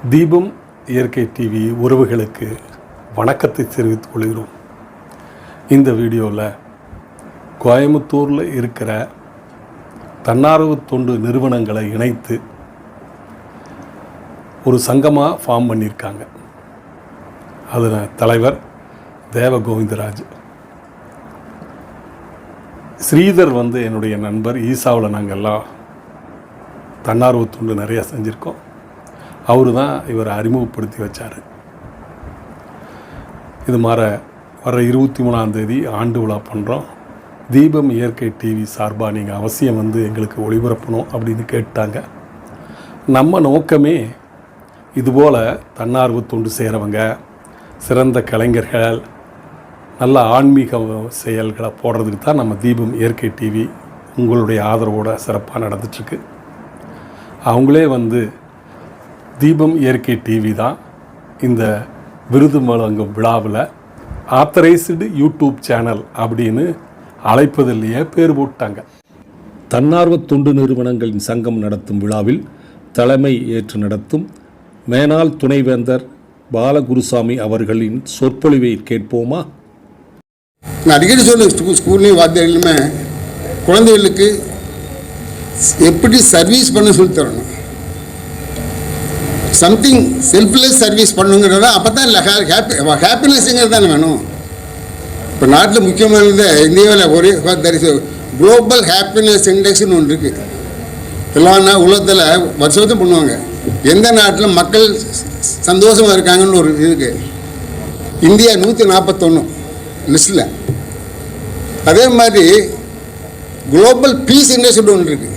தீபம் இயற்கை டிவி உறவுகளுக்கு வணக்கத்தை தெரிவித்துக் கொள்கிறோம். இந்த வீடியோவில் கோயம்புத்தூரில் இருக்கிற தன்னார்வ தொண்டு நிறுவனங்களை இணைத்து ஒரு சங்கமாக ஃபார்ம் பண்ணியிருக்காங்க. அதில் தலைவர் தேவ கோவிந்தராஜ். ஸ்ரீதர் என்னுடைய நண்பர். ஈசாவில் நாங்கள் எல்லாம் தன்னார்வ தொண்டு நிறையா செஞ்சுருக்கோம். அவர் தான் இவரை அறிமுகப்படுத்தி வச்சார். இது வர 23ஆம் தேதி ஆண்டு விழா பண்ணுறோம். தீபம் இயற்கை டிவி சார்பாக நீங்கள் அவசியம் எங்களுக்கு ஒளிபரப்பணும் அப்படின்னு கேட்டாங்க. நம்ம நோக்கமே இதுபோல் தன்னார்வ தொண்டு செய்கிறவங்க, சிறந்த கலைஞர்கள், நல்ல ஆன்மீக செயல்களை போடுறதுக்கு தான் நம்ம தீபம் இயற்கை டிவி உங்களுடைய ஆதரவோடு சிறப்பாக நடந்துட்டுருக்கு. அவங்களே தீபம் இயற்கை டிவி தான் இந்த விருது வழங்கும் விழாவில் ஆத்தரைஸ்டு யூடியூப் சேனல் அப்படின்னு அழைப்பதிலேயே பேர் போட்டாங்க. தன்னார்வ தொண்டு நிறுவனங்களின் சங்கம் நடத்தும் விழாவில் தலைமை ஏற்று நடத்தும் மேனாள் துணைவேந்தர் பாலகுருசாமி அவர்களின் சொற்பொழிவை கேட்போமா? நான் அடிக்கடி சொல்லுவேன், ஸ்கூல்லையும் வாத்தியாரிலுமே குழந்தைகளுக்கு எப்படி சர்வீஸ் பண்ண சொல்லி தரணும். சம்திங் செல்ஃப்லெஸ் சர்வீஸ் பண்ணுங்கிறத அப்போ தான் இல்லை ஹாப்பினஸ்ங்கிறது தானே வேணும். இப்போ நாட்டில் முக்கியமானது இந்தியாவில் ஒரே குளோபல் ஹாப்பினஸ் இண்டெக்ஸ்னு ஒன்று இருக்குது. எல்லா உலகத்தில் வருஷத்தும் பண்ணுவாங்க. எந்த நாட்டில் மக்கள் சந்தோஷமாக இருக்காங்கன்னு ஒரு இருக்குது. இந்தியா 141 லிஸ்ட்டில். அதே மாதிரி குளோபல் பீஸ் இண்டெக்ஸ்னு ஒன்று இருக்குது.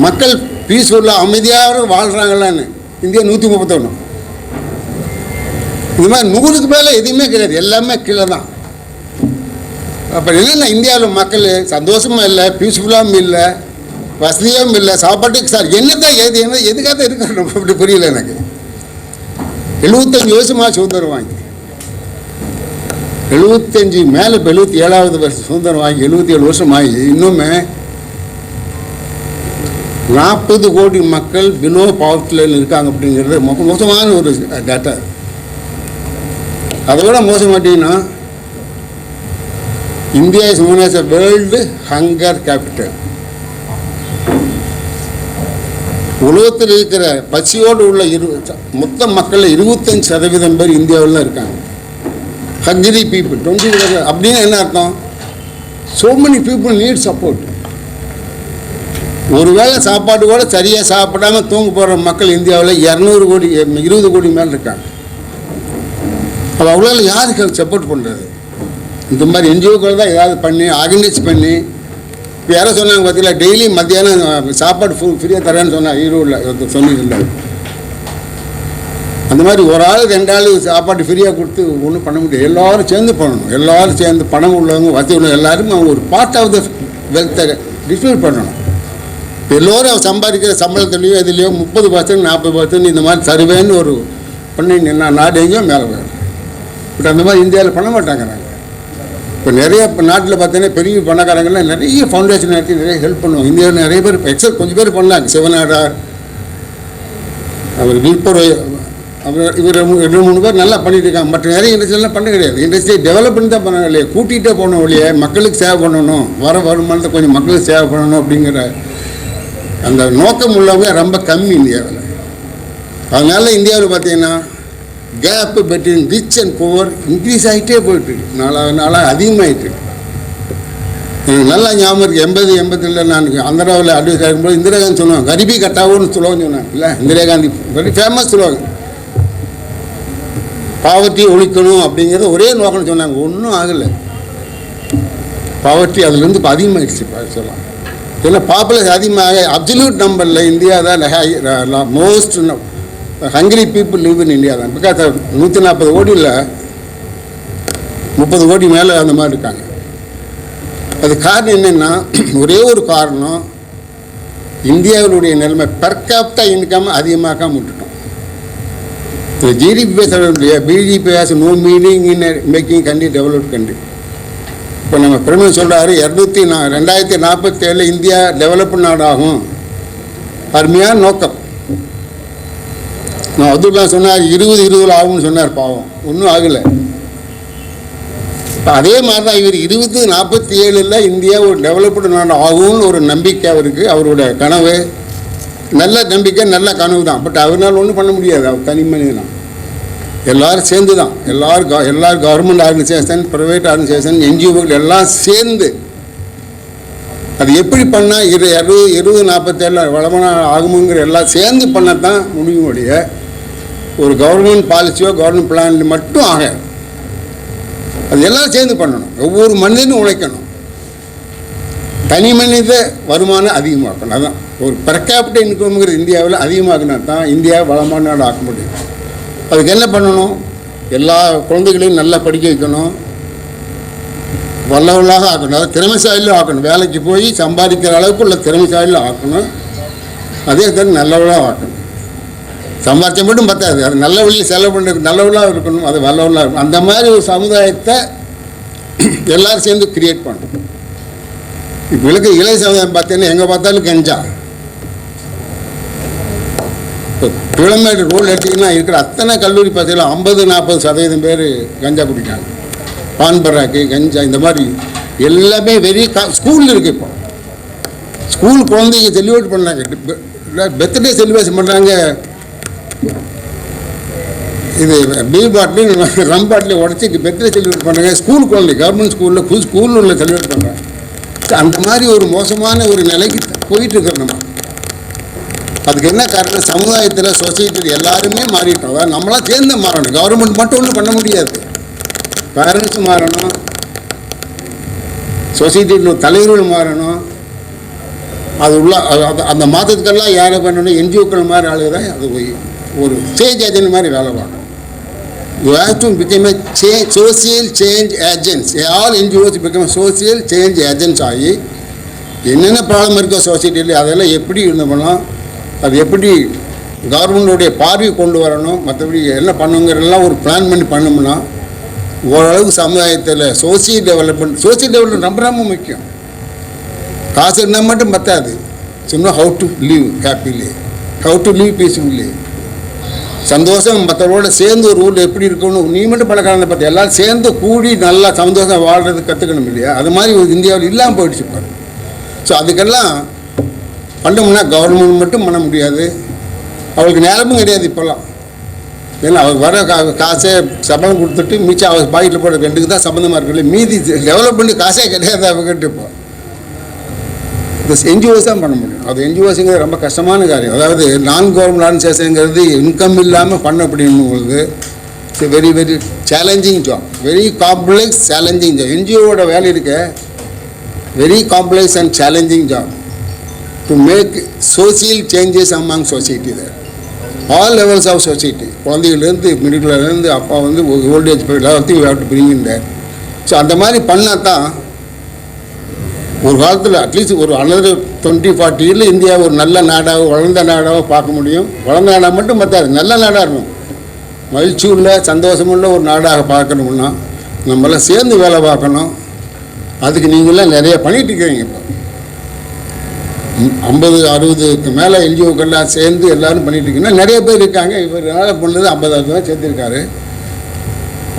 மக்கள் பீஸ்ஃபுல்லாக அமைதியாக வாழ்கிறாங்களான்னு இந்தியா 131. இந்த மாதிரி 100க்கு மேலே எதுவுமே கிடையாது, எல்லாமே கீழே தான். அப்போ என்னென்ன இந்தியாவில் மக்கள் சந்தோஷமாக இல்லை, பீஸ்ஃபுல்லாகவும் இல்லை, வசதியாகவும் இல்லை, சாப்பாட்டுக்கு சார் என்னதான் எதுக்காக இருக்கணும் அப்படி புரியல எனக்கு. 75 வருஷமாக சுதந்திரம் வாங்கி 75 மேலே இப்போ 77வது வருஷம் சுதந்திரம் வாங்கி 77 வருஷம் ஆகி இன்னுமே 40 கோடி மக்கள் பிலோ பாவர்ட்டியில் இருக்காங்க அப்படிங்கிறது மோசமான ஒரு டேட்டா. அதை விட மோசமாட்டிங்கன்னா India is known as a world hunger capital. உலகத்தில் இருக்கிற பசியோடு உள்ள மொத்த மக்களில் 25% பேர் இந்தியாவில் தான் இருக்காங்க. ஹங்கரி பீப்புள் 20 அப்படின்னு என்ன அர்த்தம்? so many people need support. ஒருவேளை சாப்பாடு கூட சரியாக சாப்பிடாமல் தூங்க போகிற மக்கள் இந்தியாவில் 200 கோடி 20 கோடி மேலே இருக்காங்க. அப்போ அவ்வளோ யாருக்கு சப்போர்ட் பண்ணுறது? இந்த மாதிரி என்ஜிஓக்கள் தான் ஏதாவது பண்ணி ஆர்கனைஸ் பண்ணி. இப்போ யாரோ சொன்னாங்க பார்த்தீங்களா, டெய்லி மத்தியானம் சாப்பாடு ஃப்ரீயாக தரேன்னு சொன்னாங்க. ஈரோடில் சொன்னதில்லை. அந்த மாதிரி ஒரு ஆள் 2 ஆள் சாப்பாடு ஃப்ரீயாக கொடுத்து ஒன்றும் பண்ண முடியாது. எல்லோரும் சேர்ந்து பண்ணணும். எல்லோரும் சேர்ந்து பணம் உள்ளவங்க வசதி உள்ளவங்க எல்லாருமே அவங்க ஒரு பார்ட் ஆஃப் த வெல்த்தை டிஸ்ட்ரிபியூட் பண்ணணும். எல்லோரும் சம்பாதிக்கிற சம்பளத்துலேயோ இதுலேயோ 30% 40% இந்த மாதிரி தருவேன்னு ஒரு பண்ணிங்கன்னா நாடு எங்கேயோ மேலே போயிடும். பட் அந்த மாதிரி இந்தியாவில் பண்ண மாட்டாங்க. நாங்கள் இப்போ நிறைய நாட்டில் பார்த்தீங்கன்னா பெரிய பணக்காரங்கள்லாம் நிறைய ஃபவுண்டேஷன் நடத்தி நிறைய ஹெல்ப் பண்ணுவாங்க. இந்தியாவில் நிறைய பேர் கொஞ்சம் பேர் பண்ணலாங்க. சிவநாடார், அவர் வில்புரை, அவர் இவர் 2-3 பேர் நல்லா பண்ணிட்டு இருக்காங்க. மற்ற நிறைய இண்டஸ்ட்ரியெலாம் பண்ண கிடையாது. இண்டஸ்ட்ரி டெவலப்மெண்ட் தான் பண்ண இல்லையா, கூட்டிகிட்டே போன வழியே மக்களுக்கு சேவை பண்ணணும், வருமானத்தை கொஞ்சம் மக்களுக்கு சேவை பண்ணணும் அப்படிங்கிற அந்த நோக்கம் உள்ளவங்க ரொம்ப கம்மி இந்தியாவில். அதனால இந்தியாவில் பார்த்தீங்கன்னா gap between rich and poor increase ஆகிட்டே போயிட்டுருக்கு. நாளாக அதிகமாகிட்டு. எனக்கு நல்லா ஞாபகம் இருக்குது. 80-80 நான் ஆந்திராவில் அட்வைஸ் ஆகும்போது இந்திரா காந்தி சொல்லுவாங்க, கரிபி கட்டாவோன்னு சொல்லுவாங்க சொன்னாங்க. இல்லை, இந்திரா காந்தி வெரி ஃபேமஸ் சொல்லுவாங்க. பாவர்ட்டி ஒழிக்கணும் அப்படிங்கிறது ஒரே நோக்கம்னு சொன்னாங்க. ஒன்றும் ஆகலை. பாவர்ட்டி அதுலேருந்து இப்போ அதிகமாகிடுச்சு சொல்லலாம். இல்லை, பாப்புலேஷன் அதிகமாக அப்சல்யூட் நம்பரில் இந்தியா தான் most hungry people live in India தான். பிகாஸ் 140 கோடியில் 30 கோடி மேலே அந்த மாதிரி இருக்காங்க. அது காரணம் என்னென்னா, ஒரே ஒரு காரணம், இந்தியாவினுடைய நிலைமை பெர் கேபிட்டா இன்கம் அதிகமாக விட்டுட்டோம். ஜிடிபி பேசுகிற BJP has no meaning in making country developed country. இப்போ நம்ம பிரதமர் சொல்கிறாரு 2047 இந்தியா டெவலப்டு நாடாகும். அருமையான நோக்கம். நான் அப்துல்லா சொன்னார் 20 ஆகும்னு சொன்னார். பாவம் ஒன்றும் ஆகலை. இப்போ அதே மாதிரி தான் இவர் 2047 இந்தியா ஒரு டெவலப்டு நாடு ஆகும்னு ஒரு நம்பிக்கை அவருக்கு. அவரோட கனவு நல்ல நம்பிக்கை, நல்ல கனவு தான். பட் அவரால் ஒன்றும் பண்ண முடியாது. அவர் தனி மனிதன் தான். எல்லோரும் சேர்ந்து தான், எல்லாரும் கவர்மெண்ட் ஆர்கனைசேஷன், ப்ரைவேட் ஆர்கனைசேஷன், என்ஜிஓக்கள் எல்லாம் சேர்ந்து அது எப்படி பண்ணால் 2047 வளமான ஆகுமுங்கிற எல்லாம் சேர்ந்து பண்ணத்தான் முடியும். உடைய ஒரு கவர்மெண்ட் பாலிசியோ கவர்மெண்ட் பிளான் மட்டும் ஆகாது. அது எல்லாம் சேர்ந்து பண்ணணும். ஒவ்வொரு மனிதனும் உழைக்கணும். தனி மனித வருமானம் அதிகமாக்கணும். அதுதான் ஒரு பெர் கேபிட்டல் இன்கம்ங்கிறது இந்தியாவில் அதிகமாக்கினா தான் இந்தியா வளமான நாடு ஆக்க முடியும். அதுக்கு என்ன பண்ணணும்? எல்லா குழந்தைகளையும் நல்லா படிக்க வைக்கணும், வல்லவர்களாக ஆக்கணும், அதாவது திறமைசாலியும் ஆக்கணும். வேலைக்கு போய் சம்பாதிக்கிற அளவுக்கு உள்ள திறமைசாலியும் ஆக்கணும். அதே தவிர நல்லவர்களாக ஆக்கணும். சம்பாதிச்ச மட்டும் பத்தாது, அது நல்ல வழியில் செலவு பண்ணுறது நல்லவர்களாக இருக்கணும், அது வல்லவர்களாக இருக்கணும். அந்த மாதிரி ஒரு சமுதாயத்தை எல்லோரும் சேர்ந்து கிரியேட் பண்ணணும். இப்போ இருக்க இளைய சமுதாயம் பார்த்தீங்கன்னா எங்கே பார்த்தாலும் கஞ்சா. இப்போ கிலோமீட்டர் ரோல் எடுத்திங்கன்னா இருக்கிற அத்தனை கல்லூரி பசங்களும் 50-40% பேர் கஞ்சா குடிக்காங்க. பான் பராக்கு, கஞ்சா, இந்த மாதிரி எல்லாமே ஸ்கூலில் இருக்குது. இப்போ ஸ்கூல் குழந்தைங்க செலிப்ரேட் பண்ணாங்க, பர்த்டே செலிப்ரேஷன் பண்ணுறாங்க. இது பீர் பாட்டில் ரம் பாட்டில் உடச்சி பர்த்டே செலிப்ரேட் பண்ணுறாங்க. ஸ்கூல் குழந்தை கவர்மெண்ட் ஸ்கூலில் உள்ள செலிப்ரேட் பண்ணுறாங்க. அந்த மாதிரி ஒரு மோசமான ஒரு நிலைக்கு போயிட்டுருக்கிறோம் நம்ம. அதுக்கு என்ன காரணம்? சமுதாயத்தில், சொசைட்டியில் எல்லாருமே மாறிட்டோம். அதாவது நம்மளாம் சேர்ந்து மாறணும். கவர்மெண்ட் மட்டும் ஒன்றும் பண்ண முடியாது. பேரண்ட்ஸும் மாறணும், சொசைட்டியில் தலைவர்கள் மாறணும். அது உள்ள அந்த மாற்றத்துக்கெல்லாம் யாரை பண்ணணும்? என்ஜிஓக்கள் மாதிரி ஆளுங்க தான் அது ஒரு சேஞ்ச் ஏஜென்ட் மாதிரி வேலை பார்க்கணும். You have to become social change agents. All NGOs become social change agents ஆகி என்னென்ன ப்ராப்ளம் இருக்கோ சொசைட்டியில் அதெல்லாம் எப்படி இருந்தோம்னா, அது எப்படி கவர்மெண்ட்டுடைய பார்வை கொண்டு வரணும், மற்றபடி என்ன பண்ணுங்கிறதெல்லாம் ஒரு பிளான் பண்ணி பண்ணோம்னா ஓரளவுக்கு சமுதாயத்தில் சோசியல் டெவலப்மெண்ட் ரொம்ப ரொம்ப முக்கியம். காசு இருந்தால் மட்டும் பத்தாது. சொன்னால் how to leave happily, how to leave peacefully. சந்தோஷம் மற்றவரோட சேர்ந்து ஒரு ஊரில் எப்படி இருக்கணும். நீ மட்டும் பணக்காரனை பார்த்து எல்லோரும் சேர்ந்து கூடி நல்லா சந்தோஷம் வாழ்றது கற்றுக்கணும் இல்லையா? அது மாதிரி ஒரு இந்தியாவில் இல்லாமல் போயிடுச்சு பாரு. ஸோ அதுக்கெல்லாம் பண்ணோம்னா கவர்மெண்ட் மட்டும் பண்ண முடியாது. அவளுக்கு நேரமும் கிடையாது இப்போல்லாம். ஏன்னா அவருக்கு வர காசை சம்பளம் கொடுத்துட்டு மிச்சம் அவர் பாக்கெட்டில் போட ரெண்டுக்கு தான் சம்மந்தமாக இருக்குல்ல. மீதி டெவலப்மெண்ட் காசே கிடையாது அவங்ககிட்ட. இப்போ இந்த என்ஜிஓஸ் தான் பண்ண முடியும். அது என்ஜிஓஸுங்கிறது ரொம்ப கஷ்டமான காரியம். அதாவது நான் கவர்மெண்ட் ஆர்கனைசேஷனுங்கிறது இன்கம் இல்லாமல் பண்ண அப்படின்னுங்களுக்கு it's very very challenging job, very complex challenging job. என்ஜிஓவோட வேலை இருக்க very complex and challenging job to make social changes among society. There all levels of society, குழந்தைகள்லேருந்து மிடில்லேருந்து அப்பா வந்து ஓல்டேஜ் எல்லாத்தையும் we have to bring in there. So அந்த மாதிரி பண்ணால் தான் ஒரு காலத்தில் அட்லீஸ்ட் ஒரு another 20-40 இயரில் இந்தியா ஒரு நல்ல நாடாக வளர்ந்த நாடாக பார்க்க முடியும். வளர்ந்த நாடாக மட்டும் பார்த்தாது, நல்ல நாடாக இருக்கும், மகிழ்ச்சி உள்ள சந்தோஷமுள்ள ஒரு நாடாக பார்க்கணும்னா நம்மளாம் சேர்ந்து வேலை பார்க்கணும். அதுக்கு நீங்களாம் நிறைய பண்ணிகிட்டு இருக்கிறீங்க. இப்போ 50-60க்கு மேலே என்ஜிஓக்கெல்லாம் சேர்ந்து எல்லோரும் பண்ணிகிட்டு இருக்கீங்கன்னா நிறைய பேர் இருக்காங்க. இவர் வேலை பண்ணது 50,000 பேர் சேர்த்துருக்காரு.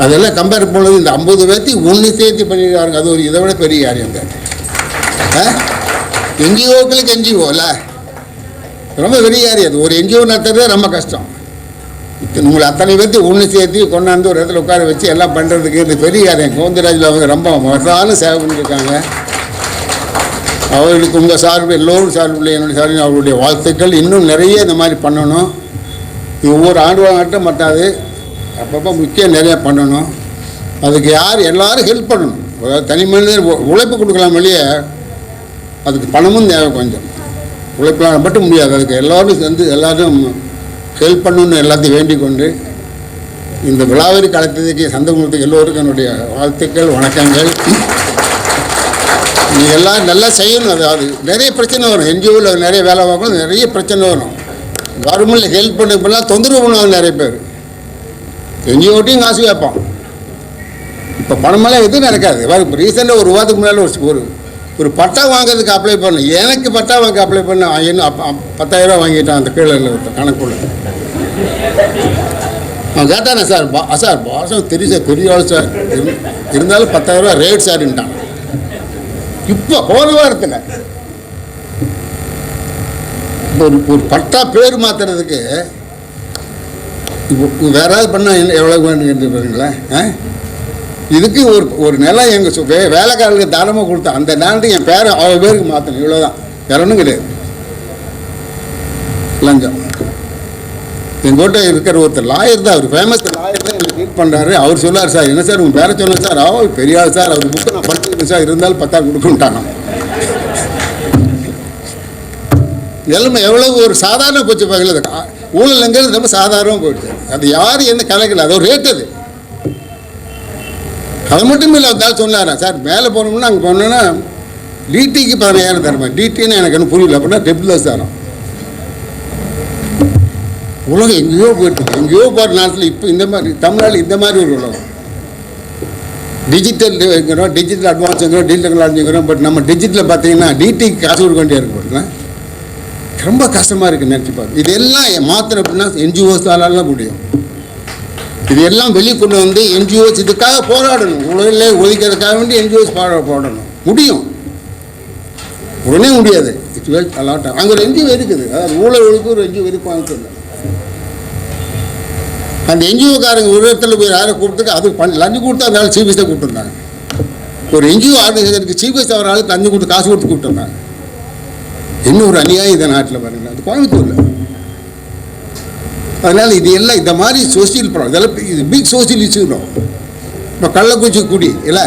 அதெல்லாம் கம்பேர் பண்ணது இந்த 50 பேர்த்தையும் ஒன்று சேர்த்து பண்ணியிருக்காருங்க. அது ஒரு இதை விட பெரிய காரியம் தான். என்ஜிஓக்களுக்கு என்ஜிஓல ரொம்ப பெரிய காரியம். அது ஒரு என்ஜிஓ நடத்துறதே ரொம்ப கஷ்டம். உங்களை அத்தனை பேர்த்து ஒன்று சேர்த்து கொண்டாந்து ஒரு இடத்துல உட்கார வச்சு எல்லாம் பண்ணுறதுக்கு இது பெரிய காரியம். கோவிந்தராஜில் அவங்க ரொம்ப மகத்தான சேவை பண்ணியிருக்காங்க. அவர்களுக்கு உங்கள் சார்பு, எல்லோரும் சார்பில் என்னுடைய சார்பில் அவருடைய வாழ்த்துக்கள். இன்னும் நிறைய இந்த மாதிரி பண்ணணும். ஒவ்வொரு ஆண்டுவாங்கட்டும் மட்டாது, அப்பப்போ முக்கியம் நிறையா பண்ணணும். அதுக்கு எல்லோரும் ஹெல்ப் பண்ணணும். அதாவது தனி மனிதர் உழைப்பு கொடுக்கலாம் வெளியே, அதுக்கு பணமும் தேவை. கொஞ்சம் உழைப்பெல்லாம் மட்டும் முடியாது. அதுக்கு எல்லோரும் சேர்ந்து எல்லோரும் ஹெல்ப் பண்ணணுன்னு எல்லாத்தையும் வேண்டிக் கொண்டு இந்த விழாவிற்கு அழைத்ததுக்கு சந்தமுகத்துக்கு எல்லோருக்கும் என்னுடைய வாழ்த்துக்கள், வணக்கங்கள். நீங்கள் எல்லோரும் நல்லா செய்யணும். அதாவது நிறைய பிரச்சனை வரும். என்ஜிஓவில் நிறைய வேலை பார்க்கணும், நிறைய பிரச்சனை வரும். கவர்மெண்ட்டில் ஹெல்ப் பண்ணலாம் தொந்தரவு பண்ணுவாங்க நிறைய பேர். என்ஜிஓட்டையும் காசு கேட்பான். இப்போ பணமெல்லாம் எதுவும் நடக்காது. இப்போ ரீசெண்டாக ஒரு வாரத்துக்கு முன்னால் ஒரு பட்டா வாங்கிறதுக்கு அப்ளை பண்ணேன். எனக்கு பட்டா வாங்க அப்ளை பண்ண என்ன 10,000 ரூபா வாங்கிட்டான் அந்த கீழே கணக்குள்ள. அவன் கேட்டானே சார் சார் பாசம் தெரியும் சார் பெரிய ஆள் சார் இருந்தாலும் 10,000 ரூபா ரேட் சார்ன்ட்டான். இப்போ போன வாரத்தில் ஒரு பட்டா பேர் மாற்றுறதுக்கு இப்போ வேற ஏதாவது பண்ணால் எவ்வளோ வேணும் பாருங்களேன். இதுக்கு ஒரு நிலம் எங்கள் வேலைக்காரர்களுக்கு தாராளமாக கொடுத்தா அந்த நேரத்துக்கு என் பேரை அவ்வளோ பேருக்கு மாற்றணும். இவ்வளோதான், வேற ஒன்றும் கிடையாது. லஞ்சம். எங்கள்கிட்ட இருக்கிற ஒருத்தர் லாயர் தான், அவர் ஃபேமஸ் லாயர் தான் எனக்கு ஹெல்ப் பண்ணுறாரு. அவர் சொல்லார், சார் என்ன சார் உங்கள் பேரை சொன்னேன் சார், பெரிய ஆள் சார், அவர் புக்கு நான் படிச்சுருக்கேன் சார், இருந்தாலும் 10,000 கொடுக்குன்ட்டாங்க. எல்லாமே எவ்வளோ ஒரு சாதாரண போச்சு பகல. ஊழலுங்கிறது ரொம்ப சாதாரணமாக போயிடுச்சு. அது யாரும் என்ன கலைக்கல, அது ஒரு ரேட். அது மட்டும் இல்லை. இருந்தாலும் சொன்னாரா சார் மேலே போனோம்னா அங்கே போனோன்னா டிடிக்கு 15,000 தரமா. டிடின்னு எனக்கு என்ன புரியல. அப்படின்னா டெப்லஸ் தரோம். உலகம் எங்கேயோ போயிட்டு எங்கேயோ போகிற நாட்டில் இப்போ இந்த மாதிரி தமிழ்நாடு இந்த மாதிரி ஒரு உலகம். டிஜிட்டல்ங்கிறோம், டிஜிட்டல் அட்வான்ஸுங்கிறோம், டிஜிட்டல் டெக்னாலஜிங்கிறோம். பட் நம்ம டிஜிட்டலில் பார்த்தீங்கன்னா டிடிக்கு காசு கொடுக்க வேண்டிய இருக்கு. ரொம்ப கஷ்டமாக இருக்குது நினச்சி பார்த்து. இதெல்லாம் மாத்திரம் அப்படின்னா என்ஜிஓஸால முடியும். இது எல்லாம் வெளியே கொண்டு வந்து என்ஜிஓஸ் இதுக்காக போராடணும். உலகில் ஒதுக்கிறதுக்காக வேண்டி என்ஜிஓஸ் போராடணும். முடியும், உடனே முடியாது. It's well a lot. அங்கே ஒரு என்ஜிஓ இருக்குது, அதாவது ஊழல் ஒழுக்கு ஒரு என்ஜிஓ இருப்பாங்க. அந்த என்ஜிஓக்காரங்க ஒரு இடத்துல போய் யாரை கூப்பிட்டு அது லஞ்சம் கொடுத்து அந்த ஆள் சீஃப் கெஸ்ட்டை கூப்பிட்டுருந்தாங்க. ஒரு என்ஜிஓ ஆர்கனைசேஷனுக்கு சீஃப் கெஸ்ட் அவர் ஆளுக்கு லஞ்சம் கொடுத்து காசு கொடுத்து கூப்பிட்டுருந்தாங்க. என்ன ஒரு அநியாயம் இந்த நாட்டில் பாருங்கள். அது கோயம்புத்தூரில். அதனால் இது எல்லாம் இந்த மாதிரி சோசியல் ப்ராப்ளம், இதெல்லாம் இது பிக் சோசியல் இஷ்யூ தான். இப்போ கள்ளக்குறிச்சி குடி இல்லை,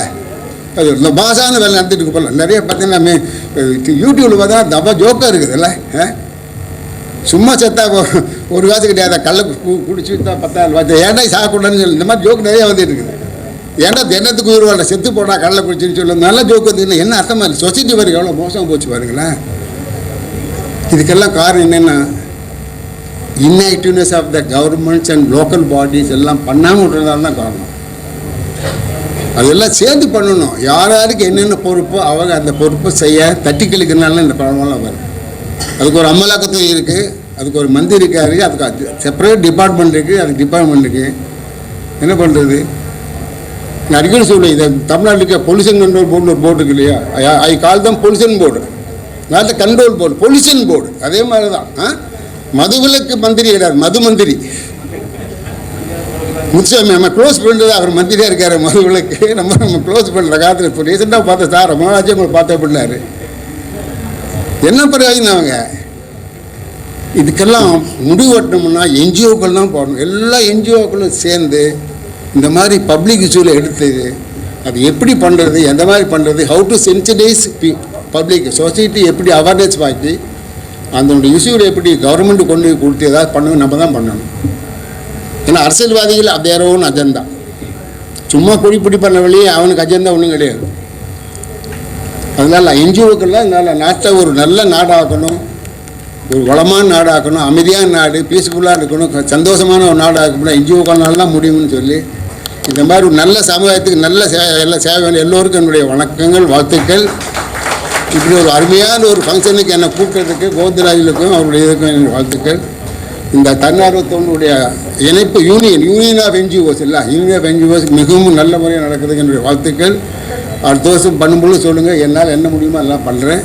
அது இந்த மாசான வேலை நடந்துட்டு போகலாம். நிறைய பார்த்தீங்கன்னா யூடியூப்பில் பார்த்தா தப்பா ஜோக்காக இருக்குது இல்லை. சும்மா செத்தா ஒரு காசு கிடையாது, கள்ள குடிச்சு தான் 10,000 ரூபாய் ஏன்டா சாப்பிடணும்னு சொல்லி இந்த மாதிரி ஜோக்கு நிறைய வந்துட்டு இருக்குது. ஏன்டா தினத்துக்கு உயிர்வாழ செத்து போனா கள்ள குடிச்சுன்னு சொல்லி நல்ல ஜோக்கு வந்து என்ன அர்த்தமாக இருக்குது. சொசைட்டி வரைக்கும் எவ்வளோ மோசமாக போச்சு பாருங்களேன். இதுக்கெல்லாம் காரணம் என்னென்னா inactiveness of the governments and local bodies எல்லாம் பண்ணாமல் விட்டுறதால தான் காரணம். அதெல்லாம் சேர்ந்து பண்ணணும். யார் யாருக்கு என்னென்ன பொறுப்போ அவங்க அந்த பொறுப்பை செய்ய தட்டி கழிக்கிறதுனால இந்த ப்ராப்ளம்லாம் வரும். அதுக்கு ஒரு அமலாக்கத்துறை இருக்குது, அதுக்கு ஒரு மந்திரி இருக்காரு, அதுக்கு செப்பரேட் டிபார்ட்மெண்ட் இருக்குது, அதுக்கு டிபார்ட்மெண்ட் இருக்குது. என்ன பண்ணுறது? நான் அடிக்கடி சொல்லுவேன், இதை தமிழ்நாட்டுக்கு பொல்யூஷன் கண்ட்ரோல் போர்டுன்னு ஒரு போர்டு இருக்கு இல்லையா, ஐ கால் தான் பொல்யூஷன் போர்டு, நாட்டு கண்ட்ரோல் போர்டு, பொல்யூஷன் போர்டு. அதே மாதிரி தான் மதுவிலக்கு மந்திரி கிடையாது, மது மந்திரி. முத்துசாமி நம்ம க்ளோஸ் பண்ணுறது அவர் மந்திரியாக இருக்கார். மதுவிலக்கு நம்ம க்ளோஸ் பண்ணுற காலத்தில் இப்போ ரீசெண்டாக பார்த்தா சார் மகாராஜா உங்களை பார்த்தா பண்ணார். என்ன பிரயோஜனம் அவங்க? இதுக்கெல்லாம் முடிவு கட்டணும்னா என்ஜிஓக்கள் தான் போடணும். எல்லா என்ஜிஓக்களும் சேர்ந்து இந்த மாதிரி பப்ளிக் இஷ்யூவில் எடுத்து அது எப்படி பண்ணுறது, எந்த மாதிரி பண்ணுறது, how to sensitise public society எப்படி அவேர்னஸ் ஆக்கி அந்த இஷ்யூவில் எப்படி கவர்மெண்ட்டு கொண்டு கொடுத்து ஏதாவது பண்ணணும், நம்ம தான் பண்ணணும். ஏன்னா அரசியல்வாதிகள் அது வேற ஒன்று அஜெண்டா, சும்மா குடிப்பிடி பண்ண வழியே அவனுக்கு அஜெண்டா ஒன்றும் கிடையாது. அதனால் என்ஜிஓக்கள்லாம் இதனால் நாட்டை ஒரு நல்ல நாடாக்கணும், ஒரு வளமான நாடாக்கணும், அமைதியான நாடு, பீஸ்ஃபுல்லாக இருக்கணும், சந்தோஷமான ஒரு நாடாக்கணும், என்ஜிஓக்கள்னால தான் முடியும்னு சொல்லி இந்த மாதிரி ஒரு நல்ல சமுதாயத்துக்கு நல்ல எல்லாம் சேவை வேணும். எல்லோருக்கும் என்னுடைய வணக்கங்கள், வாழ்த்துக்கள். இப்படி ஒரு அருமையான ஒரு ஃபங்க்ஷனுக்கு என்னை கூப்பிட்டதுக்கு கோவிந்தராஜனுக்கும் அவருடைய இதுக்கும் என்னுடைய வாழ்த்துக்கள். இந்த தன்னார்வ தொண்டுடைய இணைப்பு யூனியன் ஆஃப் என்ஜிஓஸ் இல்லை, யூனியன் ஆஃப் என்ஜிஓஸ் மிகவும் நல்ல முறையாக நடக்கிறதுக்கு என்னுடைய வாழ்த்துக்கள். அடுத்த வருஷம் பண்ணும்போது சொல்லுங்கள், என்னால் என்ன முடியுமோ எல்லாம் பண்ணுறேன்.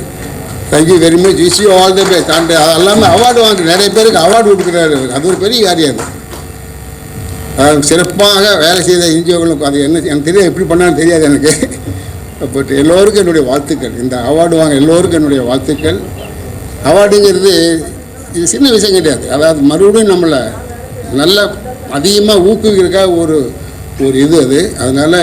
Thank you very much, wish you all the best. And எல்லாமே அவார்டு வாங்க, நிறைய பேருக்கு அவார்டு கொடுக்குறாரு, அது ஒரு பெரிய காரியம். அது சிறப்பாக வேலை செய்த என்ஜிஓகளுக்கு அது என்ன எனக்கு தெரியாது, எப்படி பண்ணாலும் தெரியாது எனக்கு. பட் எல்லோருக்கும் என்னுடைய வாழ்த்துக்கள். இந்த அவார்டு வாங்க எல்லோருக்கும் என்னுடைய வாழ்த்துக்கள். அவார்டுங்கிறது இது சின்ன விஷயம் கிடையாது. அதாவது மறுபடியும் நம்மளை நல்ல அதிகமாக ஊக்குவிக்கிறதுக்காக ஒரு இது அது. அதனால்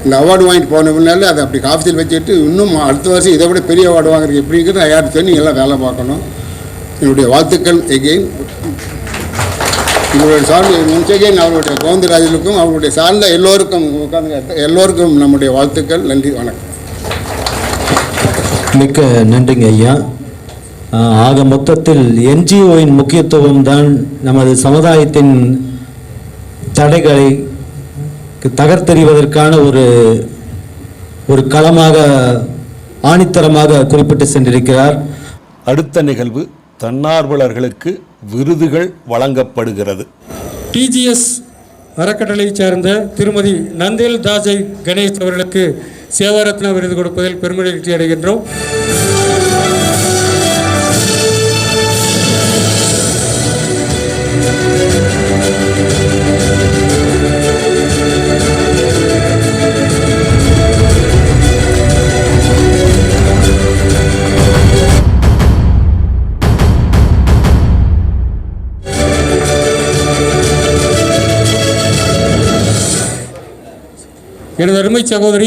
இந்த அவார்டு வாங்கிட்டு போன முன்னாலே அதை அப்படி காஃபியில் வச்சுட்டு இன்னும் அடுத்த வருஷம் இதை விட பெரிய அவார்டு வாங்குறது எப்படிங்கிறது யார் சொல்லி எல்லாம் வேலை பார்க்கணும். என்னுடைய வாழ்த்துக்கள் எகெயின். இவருடைய சார்ந்த முன்செகேன் அவருடைய கோவிந்தராஜனுக்கும் அவருடைய சார்ந்த எல்லோருக்கும் எல்லோருக்கும் நம்முடைய வாழ்த்துக்கள். நன்றி, வணக்கம். மிக்க நன்றிங்க ஐயா. ஆக மொத்தத்தில் என்ஜிஓவின் முக்கியத்துவம் தான் நமது சமுதாயத்தின் தடைகளை தகர்த்தெறிவதற்கான ஒரு களமாக ஆணித்தரமாக குறிப்பிட்டு சென்றிருக்கிறார். அடுத்த நிகழ்வு தன்னார்வலர்களுக்கு விருதுகள் வழங்கப்படுகிறது. டிஜிஎஸ் அறக்கட்டளையைச் சேர்ந்த திருமதி நந்தேல் தாஜை கணேஷ் அவர்களுக்கு சேவாரத்னா விருது கொடுப்பதில் பெருமகிழ்ச்சி அடைகின்றோம். எனது அருமை சகோதரி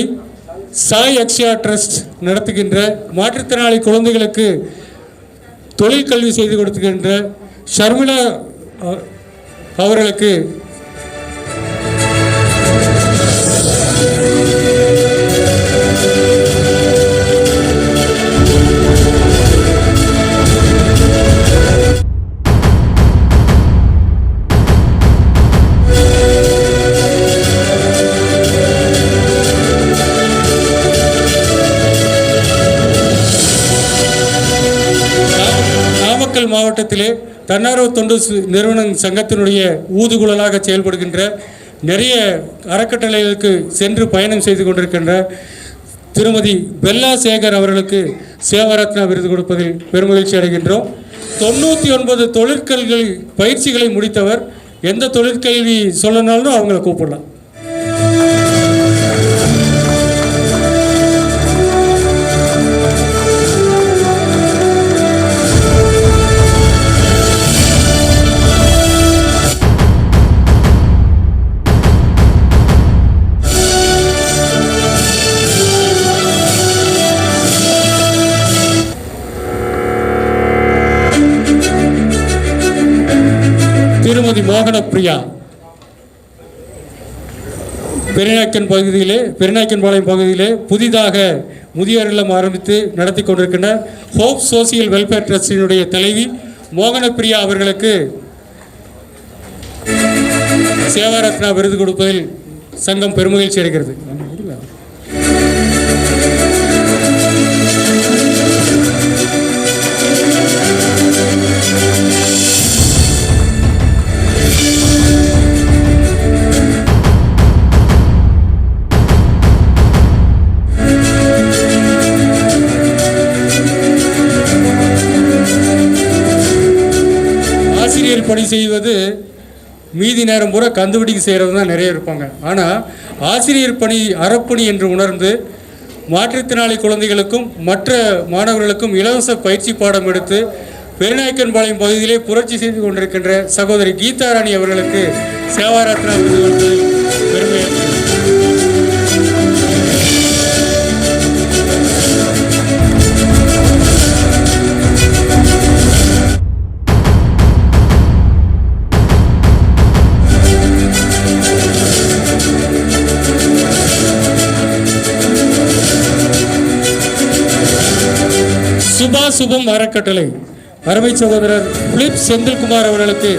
சாய் அக்ஷயா ட்ரஸ்ட் நடத்துகின்ற மாற்றுத்திறனாளி குழந்தைகளுக்கு தொழில் கல்வி செய்து கொடுத்துகின்ற ஷர்மிளா அவர்களுக்கு நாமக்கல் மாவட்டத்திலே தன்னார்வ தொண்டு நிறுவன சங்கத்தினுடைய ஊதுகுழலாக செயல்படுகின்ற நிறைய அறக்கட்டளைகளுக்கு சென்று பயணம் செய்து கொண்டிருக்கின்ற திருமதி பெல்லா சேகர் அவர்களுக்கு சேவாரத்னா விருது கொடுப்பதில் பெருமகிழ்ச்சி அடைகின்றோம். 99 தொழிற்கல்வி பயிற்சிகளை முடித்தவர். எந்த தொழிற்கல்வி சொல்லனாலும் அவங்கள கூப்பிடலாம். திருமதி மோகனப்பிரியா பெருநாயக்கன்பாளையம் பகுதியிலே புதிதாக முதியோர் இல்லம் ஆரம்பித்து நடத்தி கொண்டிருக்கின்ற ஹோப் சோசியல் வெல்ஃபேர் ட்ரஸ்டினுடைய தலைவி மோகனப்பிரியா அவர்களுக்கு சேவாரத்னா விருது கொடுப்பதில் சங்கம் பெருமகிழ்ச்சி அடைகிறது. ஆசிரியர் பணி செய்வது மீதி நேரம் பூரா கந்துவடிக்கு செய்கிறது தான் நிறைய இருப்பாங்க. ஆனால் ஆசிரியர் பணி அறப்பணி என்று உணர்ந்து மாற்றுத்திறனாளி குழந்தைகளுக்கும் மற்ற மாணவர்களுக்கும் இலவச பயிற்சி பாடம் எடுத்து பெருநாயக்கன்பாளையம் பகுதியிலே புரட்சி செய்து கொண்டிருக்கின்ற சகோதரி கீதாராணி அவர்களுக்கு சேவாரத்னா விருது பெருமை. சுபம் அறக்கட்டளை அருமை சகோதரர் பிலிப் செந்தில்குமார் அவர்களுக்கு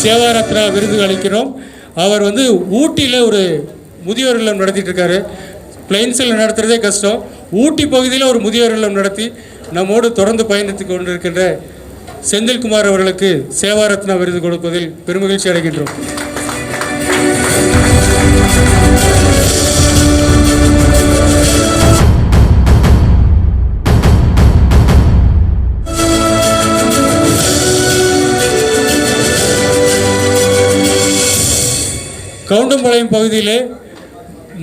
சேவாரத்னா விருது அளிக்கிறோம். அவர் ஊட்டியில் ஒரு முதியோர் இல்லம் நடத்திட்டு இருக்காரு. பிளைன்ஸில் நடத்துகிறதே கஷ்டம். ஊட்டி பகுதியில் ஒரு முதியோர் இல்லம் நடத்தி நம்மோடு தொடர்ந்து பயணித்து கொண்டிருக்கின்ற செந்தில்குமார் அவர்களுக்கு சேவாரத்னா விருது கொடுப்பதில் பெருமகிழ்ச்சி அடைகின்றோம். கவுண்டம்பாளையம் பகுதியிலே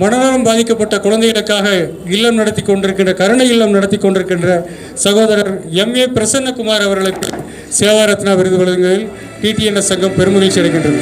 மனநலம் பாதிக்கப்பட்ட குழந்தைகளுக்காக இல்லம் நடத்தி கொண்டிருக்கின்ற கருணை இல்லம் நடத்தி கொண்டிருக்கின்ற சகோதரர் MA பிரசன்னகுமார் அவர்களுக்கு சேவாரத்னா விருது வழங்குவதில் TTNS சங்கம் பெருமகிழ்ச்சி அடைகின்றது.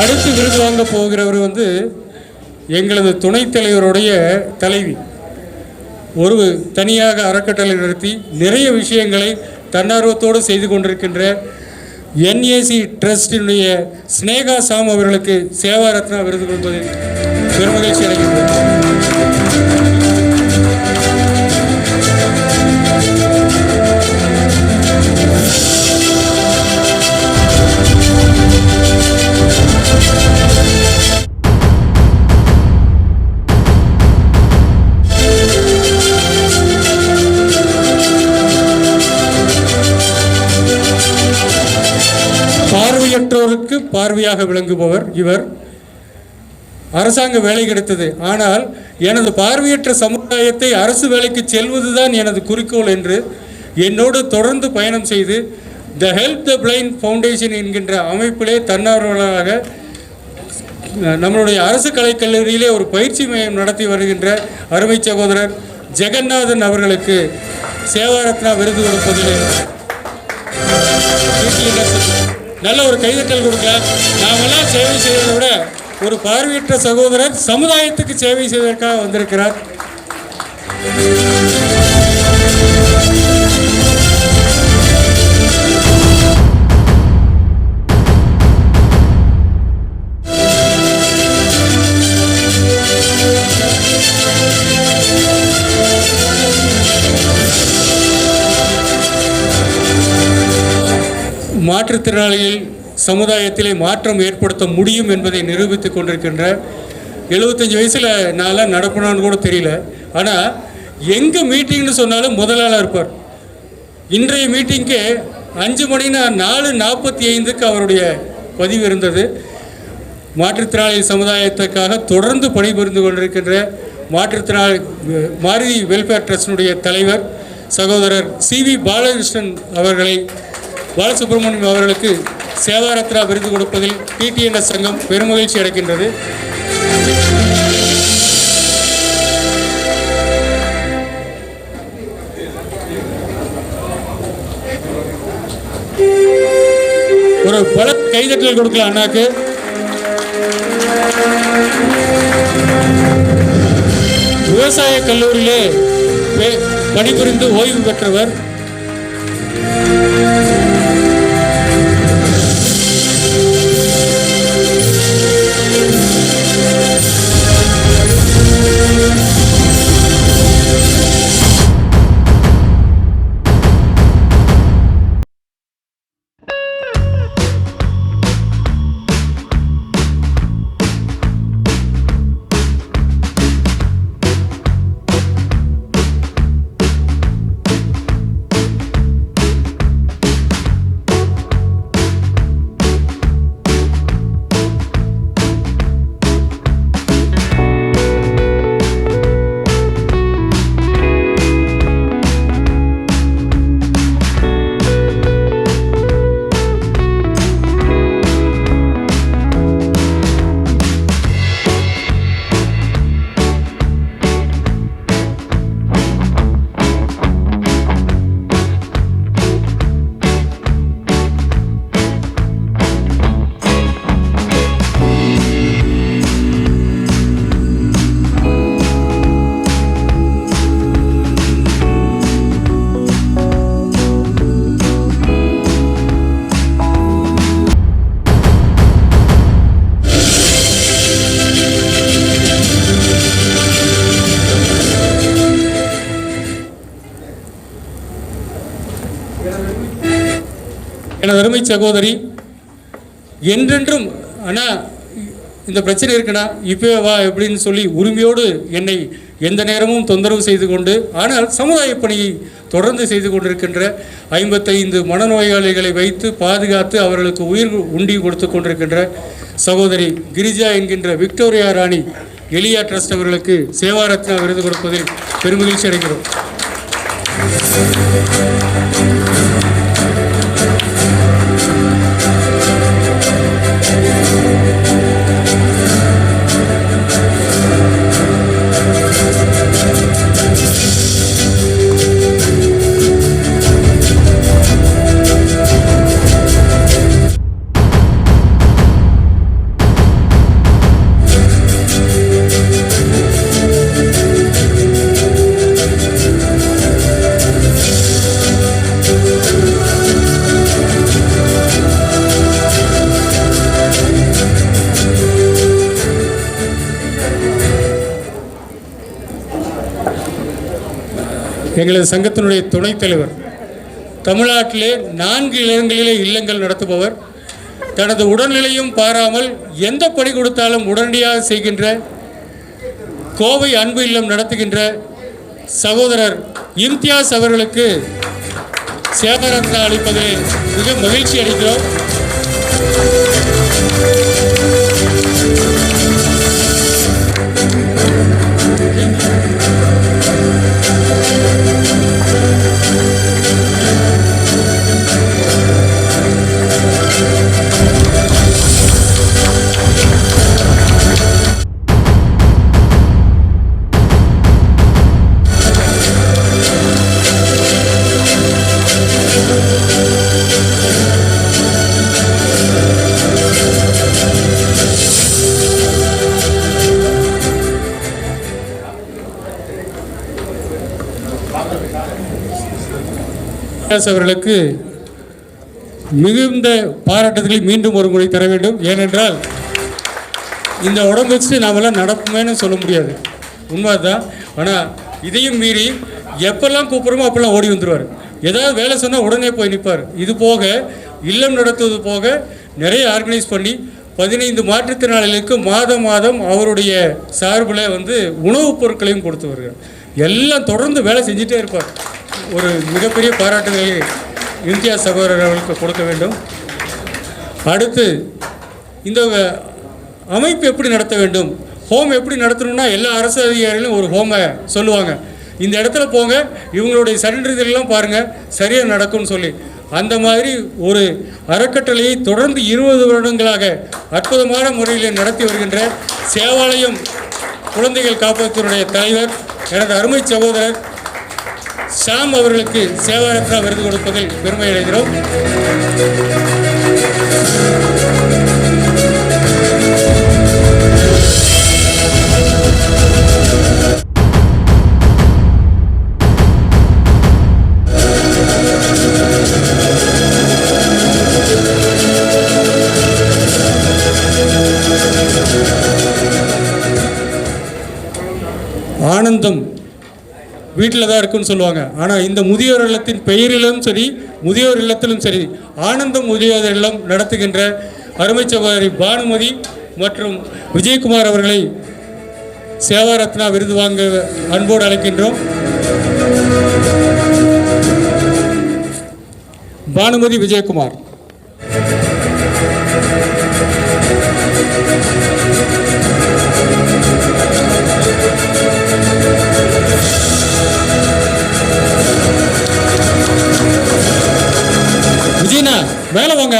அடுத்து விருது வாங்க போகிறவர் எங்களது துணைத் தலைவருடைய தலைவி. ஒரு தனியாக அறக்கட்டளை நடத்தி நிறைய விஷயங்களை தன்னார்வத்தோடு செய்து கொண்டிருக்கின்ற என்ஏசி ட்ரஸ்டினுடைய ஸ்னேகா சாம் அவர்களுக்கு சேவா ரத்னா விருது கொடுப்பதில் பெருமகிழ்ச்சி அடைகின்றேன். பார்வையற்றோருக்கு பார்வையாக விளங்குபவர் இவர். அரசாங்க வேலை கிடைத்தது, ஆனால் எனது பார்வையற்ற சமுதாயத்தை அரசு வேலைக்கு செல்வதுதான் எனது குறிக்கோள் என்று என்னோடு தொடர்ந்து பயணம் செய்து the help the blind foundation என்கின்ற அமைப்பிலே தன்னார்வலராக நம்மளுடைய அரசு கலைக்கல்லூரியிலே ஒரு பயிற்சி மையம் நடத்தி வருகின்ற அருமை சகோதரர் ஜெகநாதன் அவர்களுக்கு சேவா ரத்னா விருது கொடுப்பதில் நல்ல ஒரு கைதட்டல் கொடுக்க. நாமெல்லாம் சேவை செய்வதை விட ஒரு பார்வையற்ற சகோதரர் சமுதாயத்துக்கு சேவை செய்வதற்காக வந்திருக்கிறார். மாற்றுத்திறனாளிகள் சமுதாயத்திலே மாற்றம் ஏற்படுத்த முடியும் என்பதை நிரூபித்துக் கொண்டிருக்கின்ற 75 வயசில் நான்லாம் நடப்பனான்னு கூட தெரியல, ஆனால் எங்கே மீட்டிங்னு சொன்னாலும் முதலாளாக இருப்பார். இன்றைய மீட்டிங்க்கு 5 மணினா 4:45க்கு அவருடைய பதிவு இருந்தது. மாற்றுத்திறனாளி சமுதாயத்திற்காக தொடர்ந்து பணிபுரிந்து கொண்டிருக்கின்ற மாற்றுத்திறனாளி மாருதி வெல்ஃபேர் ட்ரஸ்டினுடைய தலைவர் சகோதரர் CV பாலகிருஷ்ணன் அவர்களை பாலசுப்ரமணியம் அவர்களுக்கு சேவா ரத்னா விருது கொடுப்பதில் TTNS சங்கம் பெருமகிழ்ச்சி அடைகின்றது. ஒரு பல கைதட்டல் கொடுக்கலாம் அண்ணாக்கு. விவசாய கல்லூரியிலே பணிபுரிந்து ஓய்வு பெற்றவர். எனது அருமை சகோதரி என்றென்றும் அண்ணா இந்த பிரச்சனை இருக்குண்ணா இப்போவே வா எப்படின்னு சொல்லி உரிமையோடு என்னை எந்த நேரமும் தொந்தரவு செய்து கொண்டு, ஆனால் சமுதாய பணியை தொடர்ந்து செய்து கொண்டிருக்கின்ற 55 மனநோயாளிகளை வைத்து பாதுகாத்து அவர்களுக்கு உயிர் உண்டி கொடுத்து கொண்டிருக்கின்ற சகோதரி கிரிஜா என்கின்ற விக்டோரியா ராணி எலியா ட்ரஸ்ட் அவர்களுக்கு சேவா ரத்னா விருது கொடுப்பதில் பெருமகிழ்ச்சி அடைகிறோம். எங்களது சங்கத்தினுடைய துணைத் தலைவர், தமிழ்நாட்டிலே 4 இடங்களிலே இல்லங்கள் நடத்துபவர், தனது உடல்நிலையும் பாராமல் எந்த பணி கொடுத்தாலும் உடனடியாக செய்கின்ற, கோவை அன்பு இல்லம் நடத்துகின்ற சகோதரர் இம்தியாஸ் அவர்களுக்கு சேவரத்னா அளிப்பதில் மிக மகிழ்ச்சி அளிக்கிறோம். அவர்களுக்கு மிகுந்த பாராட்டுதலை மீண்டும் ஒரு முறை தர வேண்டும். ஏனென்றால் இந்த உடம்பு வச்சு நாமெல்லாம் நடப்போமேன்னு சொல்ல முடியாது, உண்மைதான். ஆனால் இதையும் மீறி எப்பெல்லாம் கூப்பிட்றோமோ அப்பெல்லாம் ஓடி வந்துடுவார். ஏதாவது வேலை சொன்னால் உடனே போய் நிற்பார். இது போக இல்லம் நடத்துவது போக நிறைய ஆர்கனைஸ் பண்ணி 15 மாற்றுத்திறனாளிகளுக்கு மாதம் அவருடைய சார்பில் உணவுப் பொருட்களையும் கொடுத்து வருகிறார். எல்லாம் தொடர்ந்து வேலை செஞ்சுட்டே இருப்பார். ஒரு மிகப்பெரிய பாராட்டுதலை இம்தியாஸ் சகோதரர் அவர்களுக்கு கொடுக்க வேண்டும். அடுத்து இந்த அமைப்பு எப்படி நடத்த வேண்டும், ஹோம் எப்படி நடத்தணும்னா எல்லா அரசு அதிகாரிகளும் ஒரு ஹோமை சொல்லுவாங்க. இந்த இடத்துல போங்க, இவங்களுடைய சான்றிதழ்லாம் பாருங்கள், சரியாக நடக்கும்னு சொல்லி. அந்த மாதிரி ஒரு அறக்கட்டளையை தொடர்ந்து 20 வருடங்களாக அற்புதமான முறையில் நடத்தி வருகின்ற சேவாலயம் குழந்தைகள் காப்பகத்தினுடைய தலைவர் எனது அருமை சகோதரர் ஷாம் அவர்களுக்கு சேவாரத்னா விருது கொடுப்பதில் பெருமை அடைகிறோம். ஆனந்தம் வீட்டில் தான் இருக்குன்னு சொல்லுவாங்க. ஆனால் இந்த முதியோர் இல்லத்தின் பெயரிலும் சரி, முதியோர் இல்லத்திலும் சரி, ஆனந்தம் முதியோர் இல்லம் நடத்துகின்ற அருமை சகோதரி பானுமதி மற்றும் விஜயகுமார் அவர்களை சேவாரத்னா விருது வாங்க அன்போடு அழைக்கின்றோம். பானுமதி, விஜயகுமார். விஜயனா மேலே வாங்க.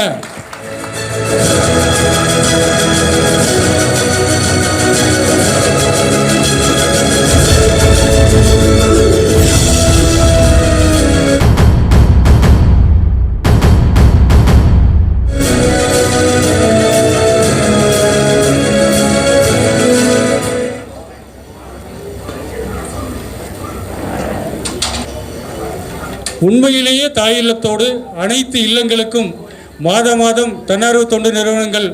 உண்மையிலேயே தாய் இல்லத்தோடு அனைத்து இல்லங்களுக்கும் மாதம் தன்னார்வ தொண்டு நிறுவனங்கள்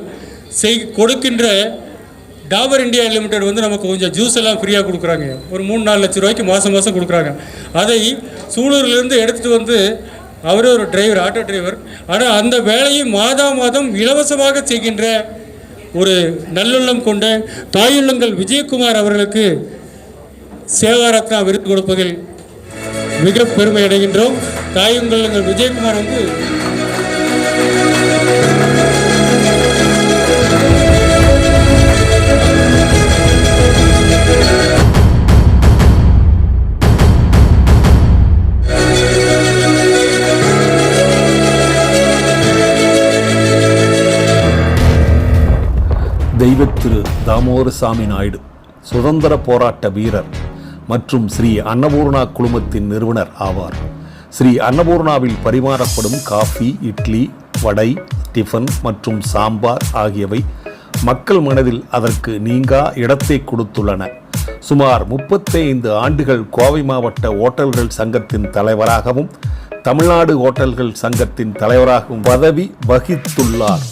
கொடுக்கின்ற டாபர் இந்தியா லிமிடெட் நமக்கு கொஞ்சம் ஜூஸ் எல்லாம் ஃப்ரீயாக கொடுக்குறாங்க. ஒரு 3-4 லட்ச ரூபாய்க்கு மாதம் கொடுக்குறாங்க. அதை சூலூர்லேருந்து எடுத்துகிட்டு அவரே ஒரு டிரைவர், ஆட்டோ டிரைவர். ஆனால் அந்த வேலையை மாதம் இலவசமாக செய்கின்ற ஒரு நல்லுள்ளம் கொண்ட தாயுள்ளங்கள் விஜயகுமார் அவர்களுக்கு சேவாரத்னா விருது கொடுப்பதில் மிக பெருமை அடைகின்றோம். தாயுள்ளங்கள் விஜயகுமார் தெய்வத்திரு தாமோதரசாமி நாயுடு சுதந்திர போராட்ட வீரர் மற்றும் ஸ்ரீ அன்னபூர்ணா குழுமத்தின் நிறுவனர் ஆவார். ஸ்ரீ அன்னபூர்ணாவில் பரிமாறப்படும் காஃபி, இட்லி, வடை, டிஃபன் மற்றும் சாம்பார் ஆகியவை மக்கள் மனதில் அதற்கு நீங்கா இடத்தை கொடுத்துள்ளன. சுமார் 35 ஆண்டுகள் கோவை மாவட்ட ஓட்டல்கள் சங்கத்தின் தலைவராகவும் தமிழ்நாடு ஓட்டல்கள் சங்கத்தின் தலைவராகவும் பதவி வகித்துள்ளார்.